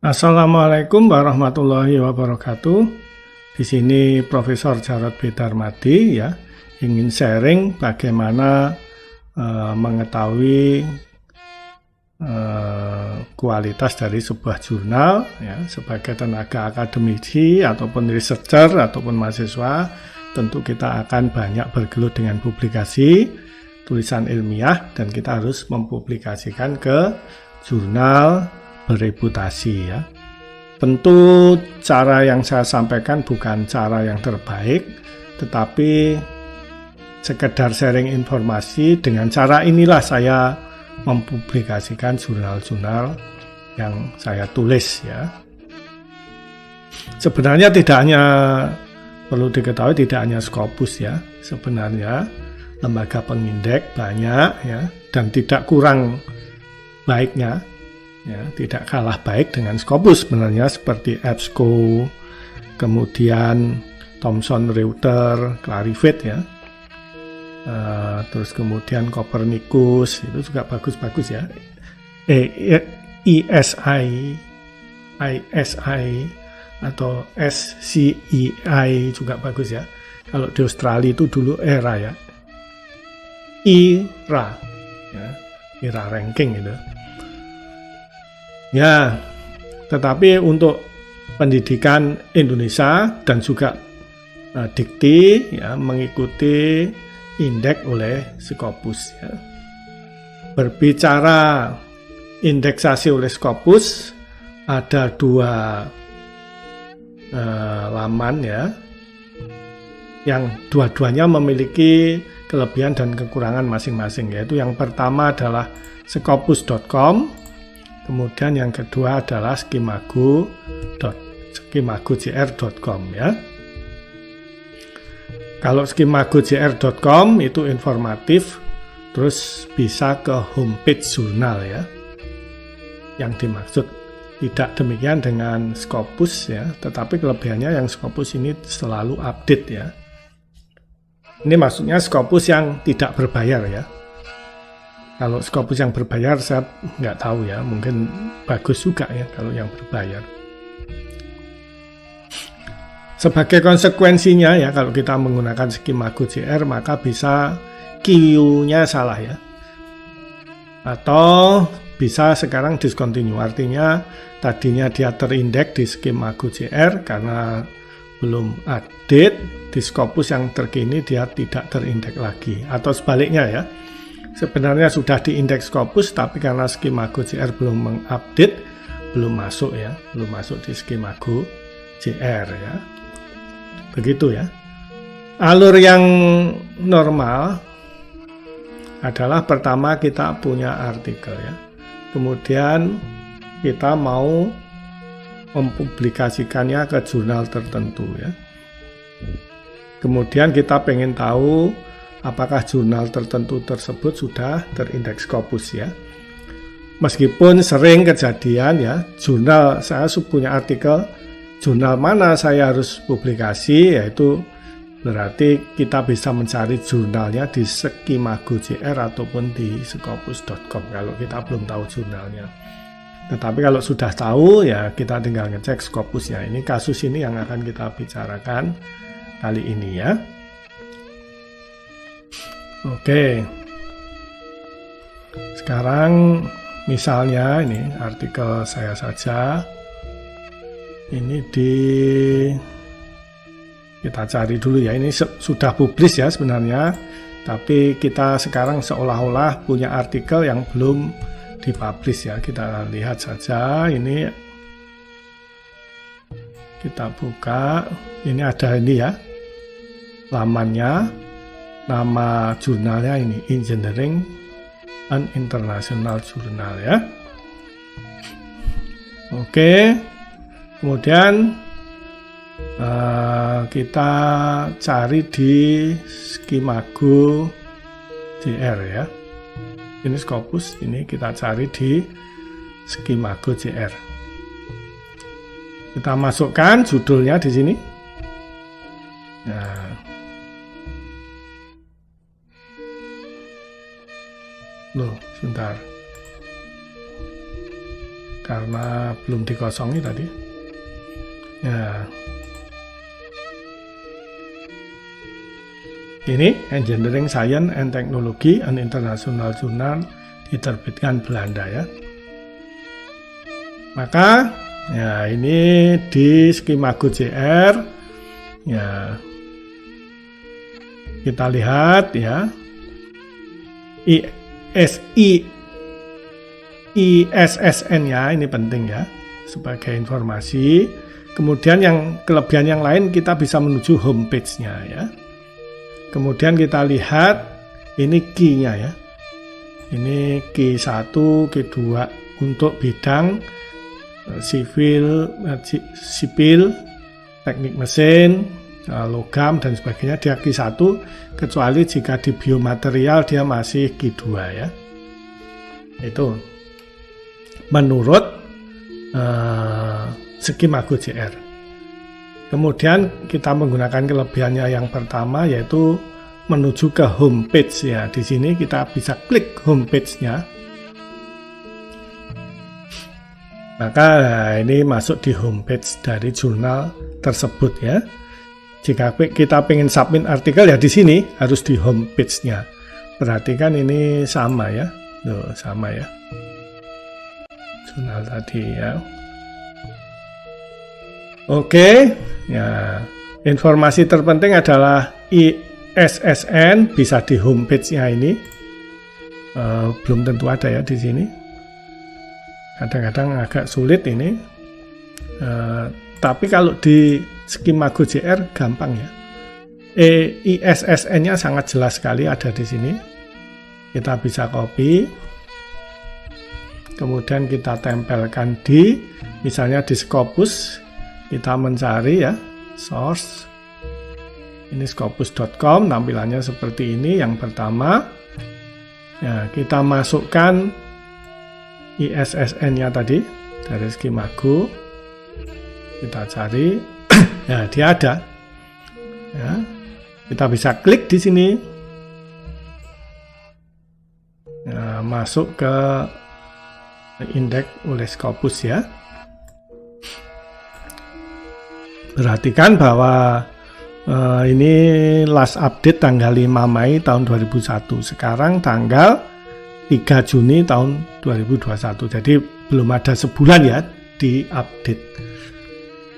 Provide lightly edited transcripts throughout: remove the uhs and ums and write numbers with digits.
Assalamualaikum warahmatullahi wabarakatuh. Di sini Profesor Jarod B. Darmadi ya, ingin sharing bagaimana mengetahui kualitas dari sebuah jurnal ya, sebagai tenaga akademisi ataupun researcher ataupun mahasiswa, tentu kita akan banyak bergelut dengan publikasi, tulisan ilmiah, dan kita harus mempublikasikan ke jurnal bereputasi ya. Tentu cara yang saya sampaikan bukan cara yang terbaik, tetapi sekedar sharing informasi. Dengan cara inilah saya mempublikasikan jurnal-jurnal yang saya tulis ya. Sebenarnya tidak hanya, perlu diketahui, tidak hanya Scopus ya. Sebenarnya lembaga pengindeks banyak ya, dan tidak kurang baiknya ya, tidak kalah baik dengan Scopus sebenarnya, seperti EBSCO, kemudian Thomson Reuters, Clarivate ya, terus kemudian Copernicus, itu juga bagus-bagus ya. ISI atau SCEI juga bagus ya. Kalau di Australia itu dulu ERA ya, ERA ranking itu ya. Tetapi untuk pendidikan Indonesia dan juga dikti ya, mengikuti indeks oleh Scopus ya. Berbicara indeksasi oleh Scopus, ada dua laman ya, yang dua-duanya memiliki kelebihan dan kekurangan masing-masing, yaitu yang pertama adalah scopus.com, kemudian yang kedua adalah skimagojr.com ya. Kalau skimagojr.com itu informatif, terus bisa ke homepage jurnal ya. Yang dimaksud tidak demikian dengan Scopus ya, tetapi kelebihannya yang Scopus ini selalu update ya. Ini maksudnya Scopus yang tidak berbayar ya. Kalau Scopus yang berbayar saya nggak tahu ya, mungkin bagus juga ya kalau yang berbayar. Sebagai konsekuensinya ya, kalau kita menggunakan skimagojr maka bisa Q-nya salah ya. Atau bisa sekarang discontinue, artinya tadinya dia terindeks di skimagojr karena belum update, di Scopus yang terkini dia tidak terindeks lagi, atau sebaliknya ya. Sebenarnya sudah diindeks Scopus, tapi karena skimagojr belum mengupdate, belum masuk ya, belum masuk di skimagojr ya. Begitu ya. Alur yang normal adalah pertama kita punya artikel ya, kemudian kita mau mempublikasikannya ke jurnal tertentu ya. Kemudian kita pengen tahu apakah jurnal tertentu tersebut sudah terindeks Scopus ya. Meskipun sering kejadian ya, jurnal saya punya artikel, jurnal mana saya harus publikasi, yaitu berarti kita bisa mencari jurnalnya di skimagojr ataupun di scopus.com kalau kita belum tahu jurnalnya. Tetapi kalau sudah tahu ya, kita tinggal ngecek Scopusnya. Ini kasus ini yang akan kita bicarakan kali ini ya. Oke, sekarang misalnya ini artikel saya saja, ini kita cari dulu ya, ini sudah publis ya sebenarnya, tapi kita sekarang seolah-olah punya artikel yang belum dipublish ya. Kita lihat saja, ini kita buka, ini ada ini ya lamannya, nama jurnalnya ini Engineering and International Journal ya. Oke, kemudian kita cari di skimagojr ya. Ini Scopus, ini kita cari di skimagojr. Kita masukkan judulnya di sini. Nah, sebentar. karena belum dikosongi tadi. Nah, ini Engineering Science and Technology, an international journal, diterbitkan Belanda ya. Maka ya ini di Skimago JR ya, kita lihat ya, ISSN-nya ini penting ya sebagai informasi. Kemudian yang kelebihan yang lain kita bisa menuju homepage-nya ya. Kemudian kita lihat ini key-nya ya. Ini key 1, key 2 untuk bidang sipil, teknik mesin, logam dan sebagainya, dia key 1, kecuali jika di biomaterial dia masih key 2 ya. Itu menurut Skimago JR. Kemudian kita menggunakan kelebihannya yang pertama, yaitu menuju ke homepage ya. Di sini kita bisa klik homepage-nya. Maka ini masuk di homepage dari jurnal tersebut ya. Jika kita pengen submit artikel ya di sini harus di homepage-nya. Perhatikan ini sama ya. Loh, sama ya. Jurnal tadi ya. Oke, ya. Informasi terpenting adalah ISSN bisa di homepage-nya ini. Belum tentu ada ya di sini. Kadang-kadang agak sulit ini. Tapi kalau di Skimago JR gampang ya. ISSN-nya sangat jelas sekali ada di sini. Kita bisa copy. Kemudian kita tempelkan di, misalnya di Scopus. Kita mencari ya, source. Ini scopus.com, tampilannya seperti ini. Yang pertama, ya, kita masukkan ISSN-nya tadi dari Skimago. Kita cari, ya dia ada. Ya, kita bisa klik di sini. Ya, masuk ke indeks oleh Scopus ya. Perhatikan bahwa ini last update tanggal 5 Mei tahun 2001. Sekarang tanggal 3 Juni tahun 2021. Jadi belum ada sebulan ya di update.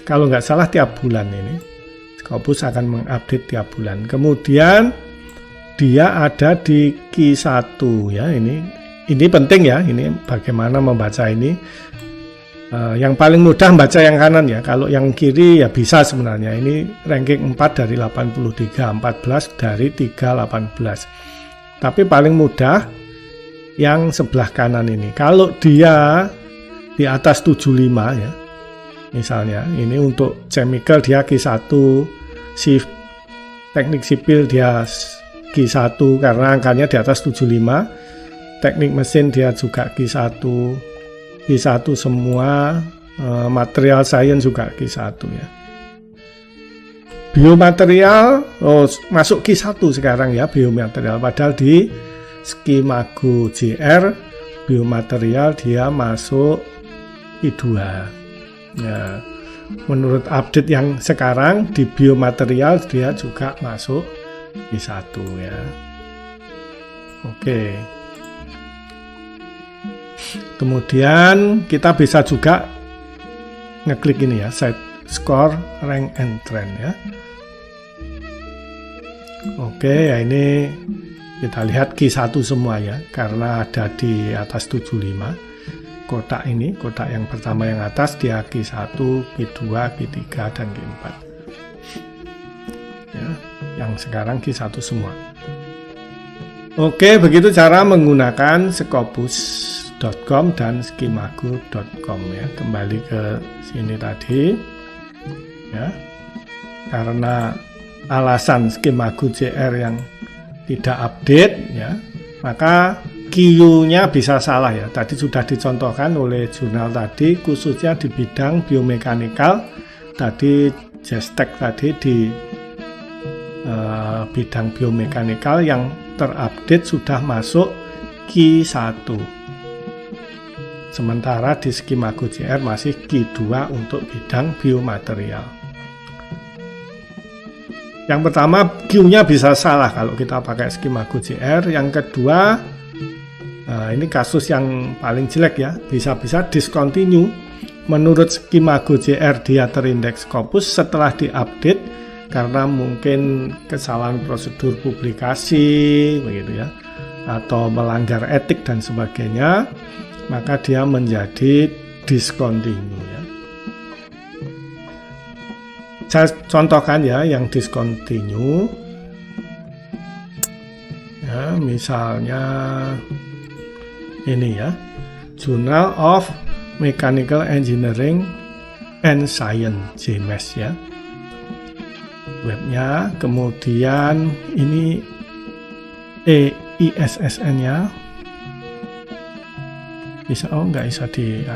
Kalau nggak salah tiap bulan ini. Scopus akan mengupdate tiap bulan. Kemudian dia ada di key 1 ya. Ini penting ya. Ini bagaimana membaca ini. Yang paling mudah baca yang kanan ya. Kalau yang kiri ya bisa sebenarnya. Ini ranking 4 dari 83, 14 dari 318. Tapi paling mudah yang sebelah kanan ini. Kalau dia di atas 75 ya. Misalnya ini untuk chemical dia Q1, teknik sipil dia Q1 karena angkanya di atas 75. Teknik mesin dia juga Q1 semua, material science juga Q1 ya. Biomaterial masuk Q1 sekarang ya, biomaterial, padahal di Skimago JR biomaterial dia masuk Q2 ya. Menurut update yang sekarang di biomaterial dia juga masuk Q1 ya. Oke. Kemudian kita bisa juga ngeklik ini ya, set score, rank and trend ya. Oke, ya ini kita lihat Q1 semua ya, karena ada di atas 75. Kotak ini, kotak yang pertama yang atas dia Q1, Q2, Q3 dan Q4. Ya, yang sekarang Q1 semua. Oke, begitu cara menggunakan Scopus.com dan Skimago.com ya. Kembali ke sini tadi ya, karena alasan Skimago JR yang tidak update ya, maka Q-nya bisa salah ya. Tadi sudah dicontohkan oleh jurnal tadi, khususnya di bidang biomekanikal. Tadi JSTEC tadi di bidang biomekanikal yang terupdate sudah masuk Q1. Sementara di Skimago JR masih Q2 untuk bidang biomaterial. Yang pertama, Q-nya bisa salah kalau kita pakai Skimago JR. Yang kedua, ini kasus yang paling jelek ya, bisa-bisa discontinue. Menurut Skimago JR dia terindeks Scopus setelah diupdate karena mungkin kesalahan prosedur publikasi begitu ya, atau melanggar etik dan sebagainya, maka dia menjadi discontinue ya. Saya contohkan ya yang discontinue ya, misalnya ini ya, Journal of Mechanical Engineering and Science JMES ya, webnya. Kemudian ini ISSN nya bisa, nggak bisa di ya,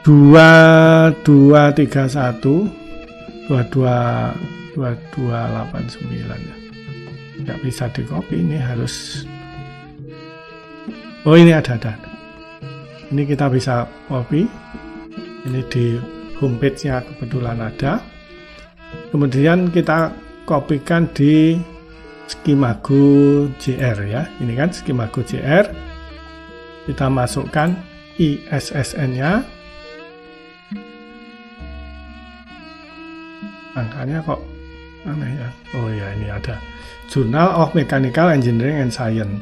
2231 2289 ya, nggak bisa di copy, ini harus, ini ada. Ini kita bisa copy, ini di homepage nya kebetulan ada. Kemudian kita kopikan di Skimago JR ya, ini kan Skimago JR, kita masukkan ISSN nya, angkanya kok aneh ya, ya ini ada Journal of Mechanical Engineering and Science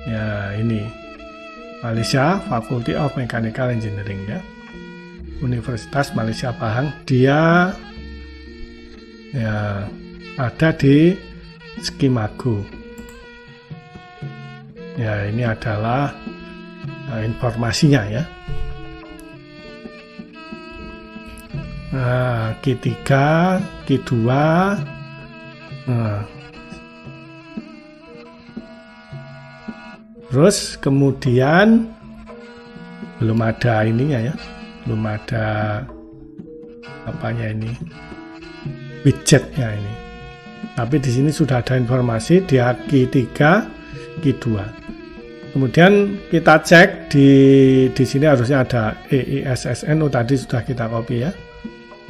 ya, ini Malaysia Faculty of Mechanical Engineering ya, Universitas Malaysia Pahang, dia ya ada di Skimago ya. Ini adalah informasinya ya. Nah, Q3, Q2, terus kemudian belum ada ininya ya, belum ada apanya ini, widgetnya ini. Tapi di sini sudah ada informasi dia Q3, Q2. Kemudian kita cek di sini harusnya ada ISSN, tadi sudah kita copy ya.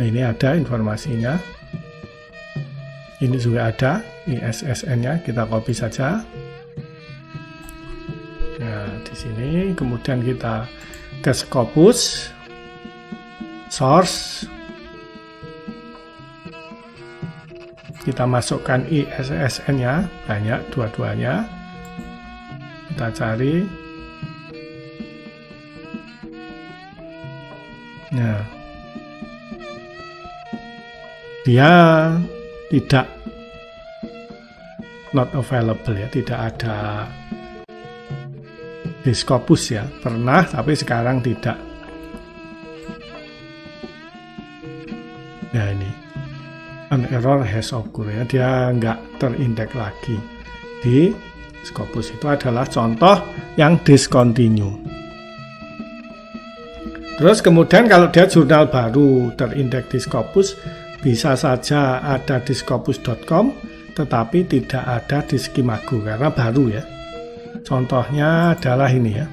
Nah, ini ada informasinya. Ini juga ada ISSN-nya, kita copy saja. Nah, di sini kemudian kita ke Scopus, source, kita masukkan ISSN-nya, banyak dua-duanya. Kita cari. Nah, dia tidak not available ya, tidak ada di Scopus ya, pernah tapi sekarang tidak. Nah, ini an error has occurred ya, dia nggak terindeks lagi di Scopus. Itu adalah contoh yang discontinue. Terus kemudian kalau dia jurnal baru terindeks di Scopus, bisa saja ada di scopus.com tetapi tidak ada di Skimago karena baru ya. Contohnya adalah ini ya,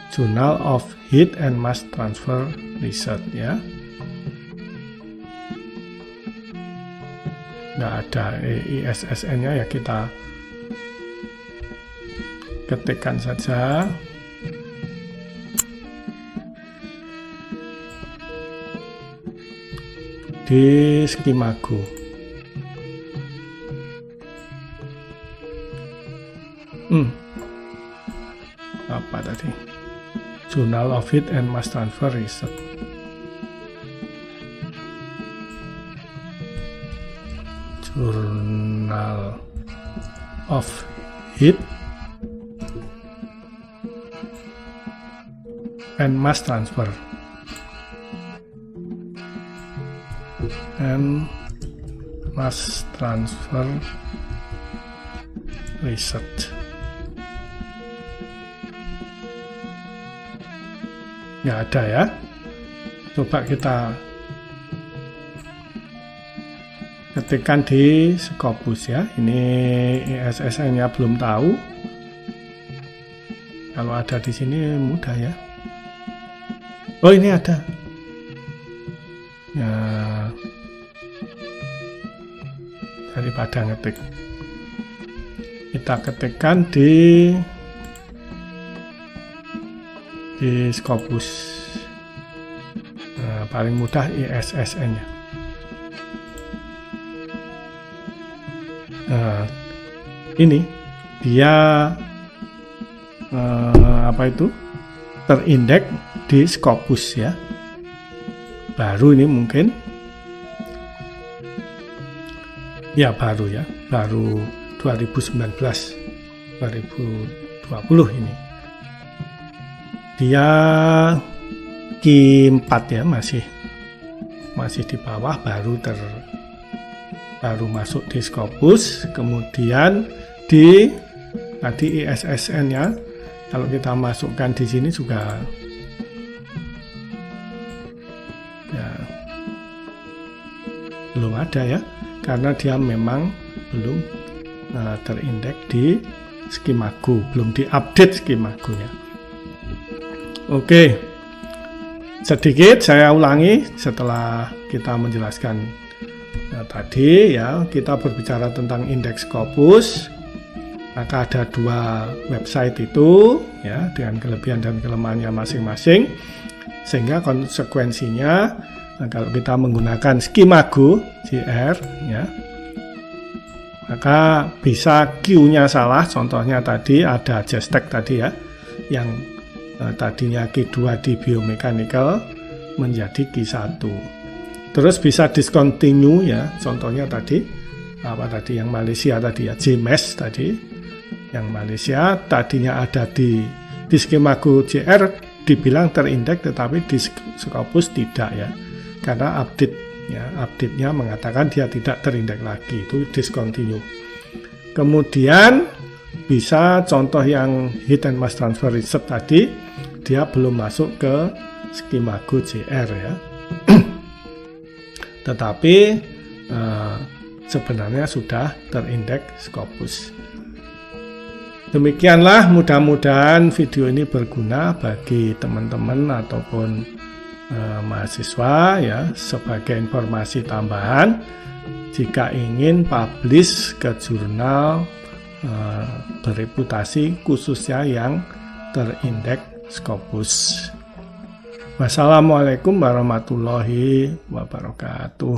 Journal of Heat and Mass Transfer Research ya. Nggak ada ISSN-nya ya, kita ketikkan saja. Di Skimago. Apa tadi? Journal of Heat and Mass Transfer Research. Journal of Heat and Mass Transfer Research. Nggak ada ya. Coba kita ketikkan di Scopus ya. Ini ISSN-nya belum tahu. Kalau ada di sini mudah ya. Oh, ini ada. Ya, daripada ngetik, kita ketikkan di Scopus. Nah, paling mudah ISSN-nya. Nah, ini dia terindeks di Scopus ya. Baru ini mungkin ya, baru 2019 2020 ini. Dia Q4 ya, masih di bawah, baru masuk di Scopus. Kemudian di tadi ISSN-nya kalau kita masukkan di sini juga ya belum ada ya, karena dia memang belum terindeks di Skimago, belum diupdate Skimago-nya. Oke, sedikit saya ulangi setelah kita menjelaskan tadi ya, kita berbicara tentang indeks Scopus. Maka ada 2 website itu ya, dengan kelebihan dan kelemahannya masing-masing, sehingga konsekuensinya kalau kita menggunakan Skimago JR ya, maka bisa Q-nya salah. Contohnya tadi ada Jestek tadi ya, yang tadinya Q2 di biomechanical menjadi Q1. Terus bisa discontinue ya, contohnya tadi yang Malaysia tadi ya, JMES tadi yang Malaysia tadinya ada di Skimago JR dibilang terindeks, tetapi di Scopus tidak ya, karena update-nya mengatakan dia tidak terindeks lagi, itu discontinue. Kemudian bisa contoh yang hit and mass transfer reserve tadi, dia belum masuk ke Skimago JR ya. Tetapi sebenarnya sudah terindeks Scopus. Demikianlah, mudah-mudahan video ini berguna bagi teman-teman ataupun mahasiswa ya, sebagai informasi tambahan jika ingin publish ke jurnal bereputasi, khususnya yang terindeks Scopus. Wassalamualaikum warahmatullahi wabarakatuh.